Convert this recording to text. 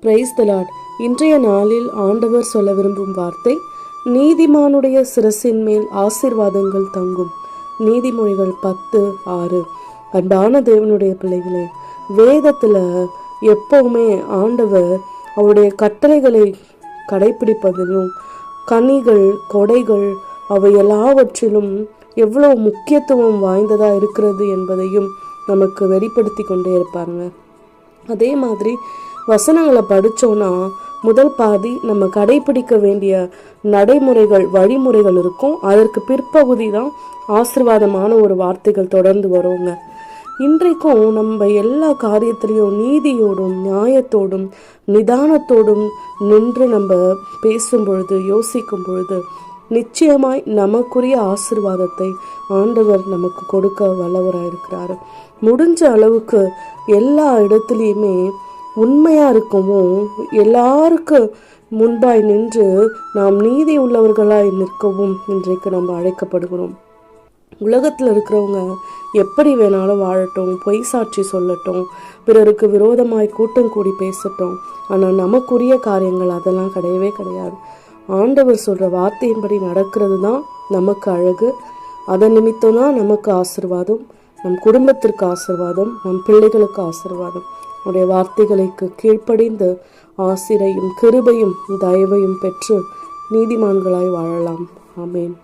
Praise the Lord. இன்றைய நாளில் ஆண்டவர் சொல்ல விரும்பும் வார்த்தை, நீதிமானுடைய சிரசின் மேல் ஆசீர்வாதங்கள் தங்கும். நீதிமொழிகள் 10:6. அன்பான தேவனுடைய பிள்ளைகளே, வேதத்துல எப்பவுமே ஆண்டவர் அவருடைய கட்டளைகளை கடைபிடிப்பதிலும் கனிகள் கொடைகள் அவை எல்லாவற்றிலும் எவ்வளவு முக்கியத்துவம் வாய்ந்ததா இருக்கிறது என்பதையும் நமக்கு வெளிப்படுத்தி கொண்டே இருப்பாருங்க. அதே மாதிரி வசனங்களை படித்தோன்னா முதல் பாதி நம்ம கடைபிடிக்க வேண்டிய நடைமுறைகள் வழிமுறைகள் இருக்கும். அதற்கு பிற்பகுதி தான் ஆசீர்வாதமான ஒரு வார்த்தைகள் தொடர்ந்து வருங்க. இன்றைக்கும் நம்ம எல்லா காரியத்திலையும் நீதியோடும் நியாயத்தோடும் நிதானத்தோடும் நின்று நம்ம பேசும் பொழுது யோசிக்கும் பொழுது நிச்சயமாய் நமக்குரிய ஆசீர்வாதத்தை ஆண்டவர் நமக்கு கொடுக்க வல்லவராயிருக்கிறாரு. முடிஞ்ச அளவுக்கு எல்லா இடத்துலையுமே உண்மையா இருக்கவும், எல்லாருக்கு முன்பாய் நின்று நாம் நீதி உள்ளவர்களாய் நிற்கவும் இன்றைக்கு நம்ம அழைக்கப்படுகிறோம். உலகத்தில் இருக்கிறவங்க எப்படி வேணாலும் வாழட்டும், பொய் சாட்சி சொல்லட்டும், பிறருக்கு விரோதமாய் கூட்டம் கூடி பேசட்டும், ஆனால் நமக்குரிய காரியங்கள் அதெல்லாம் கிடையவே கிடையாது. ஆண்டவர் சொல்ற வார்த்தையின்படி நடக்கிறது தான் நமக்கு அழகு. அதன் நிமித்தம் தான் நமக்கு ஆசீர்வாதம், நம் குடும்பத்திற்கு ஆசீர்வாதம், நம் பிள்ளைகளுக்கு ஆசீர்வாதம். அவருடைய வார்த்தைகளுக்கு கீழ்ப்படிந்து ஆசீரையும் கிருபையும் தயவையும் பெற்று நீதிமான்களாய் வாழலாம். ஆமேன்.